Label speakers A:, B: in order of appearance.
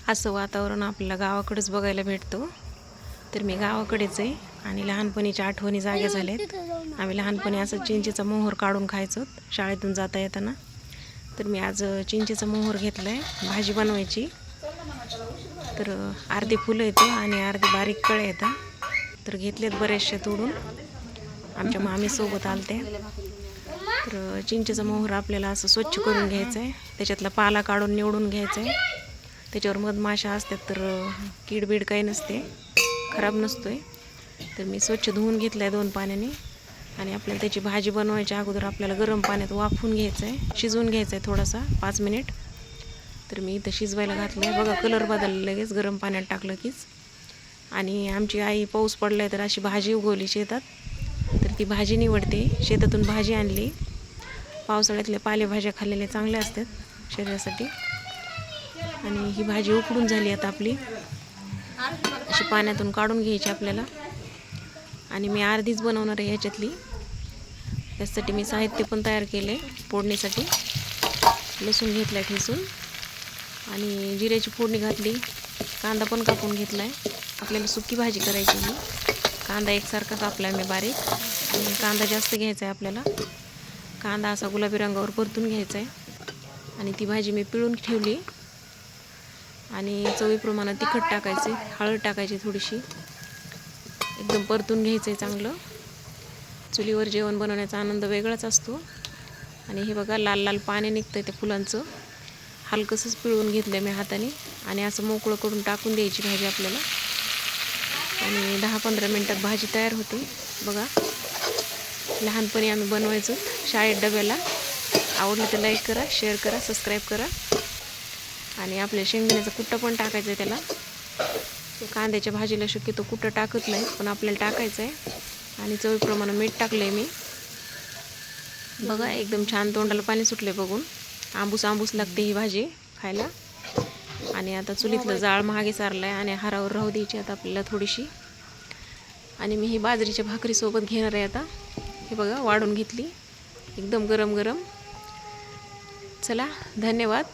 A: असं वातावरण आपल्याला गावाकडेच बघायला भेटतं. तर मी गावाकडेच आहे आणि लहानपणीच्या आठवणी जाग्या झाल्यात. आम्ही लहानपणी असं चिंचेचा मोहर काढून खायचो शाळेतून जाता येताना. तर मी आज चिंचेचा मोहर घेतला आहे भाजी बनवायची. तर अर्धे फुलं येतं आणि अर्धे बारीक कळे येतात. तर घेतलेत बरेचसे तोडून. आमच्या मामीसोबत आलते. तर चिंचेचा मोहर आपल्याला असं स्वच्छ करून घ्यायचं आहे. त्याच्यातला पाला काढून निवडून घ्यायचा आहे. त्याच्यावर मधमाशा असतात तर कीडबीड काही नसते, खराब नसतो आहे. तर मी स्वच्छ धुवून घेतलं आहे 2 पाण्याने. आणि आपल्याला त्याची भाजी बनवायच्या अगोदर आपल्याला गरम पाण्यात वाफवून घ्यायचं आहे, शिजवून घ्यायचं आहे थोडासा 5 मिनिट. तर मी इथं शिजवायला घातलं आहे. बघा कलर बदलला लगेच गरम पाण्यात टाकलं कीच. आणि आमची आई पाऊस पडला आहे तर अशी भाजी उगवली शेतात. तर ती भाजी निवडते. शेतातून भाजी आणली. पावसाळ्यातल्या पालेभाज्या खाल्लेल्या चांगल्या असतात शरीरासाठी. आणि ही भाजी उकडून झाली आता आपली. अशी पाण्यातून काढून घ्यायची आपल्याला. आणि मी अर्धीच बनवणार आहे ह्याच्यातली. त्यासाठी मी साहित्य पण तयार केले फोडणीसाठी. लसूण घेतला ठेचून आणि जिऱ्याची फोडणी घातली. कांदा पण कापून घेतला आहे. आपल्याला सुकी भाजी करायची ही. कांदा एकसारखा कापला आहे मी बारीक. आणि कांदा जास्त घ्यायचा आहे आपल्याला. कांदा असा गुलाबी रंगावर परतून घ्यायचा आहे. आणि ती भाजी मी पिळून ठेवली. आणि चवीप्रमाणे तिखट टाकायचे, हळद टाकायची थोडीशी. एकदम परतून घ्यायचं आहे चांगलं. चुलीवर जेवण बनवण्याचा आनंद वेगळाच असतो. आणि हे बघा लाल लाल पाणी निघतं आहे त्या फुलांचं. हलकंसंच पिळून घेतलं आहे मी हाताने. आणि असं मोकळं करून टाकून द्यायची भाजी आपल्याला. आणि 10-15 मिनटात भाजी तयार होते. बघा लहानपणी आम्ही बनवायचो शाळेत डब्याला. आवडलं तर लाईक करा, शेअर करा, सबस्क्राईब करा. आणि आपल्या शेंगदाण्याचं कुट्टा पण टाकायचं आहे त्याला. कांद्याच्या भाजीला शक्यतो कुट्टा टाकत नाही, पण आपल्याला टाकायचं आहे. आणि चवीप्रमाणे मीठ टाकलं आहे मी. बघा एकदम छान तोंडाला पाणी सुटले बघून. आंबूस आंबूस लागते ही भाजी खायला. आणि आता चुलीतलं जाळ महागे सारलं आहे आणि हारावर राहू द्यायची आता आपल्याला थोडीशी. आणि मी ही बाजरीच्या भाकरीसोबत घेणार आहे आता. हे बघा वाढून घेतली एकदम गरम गरम. चला धन्यवाद.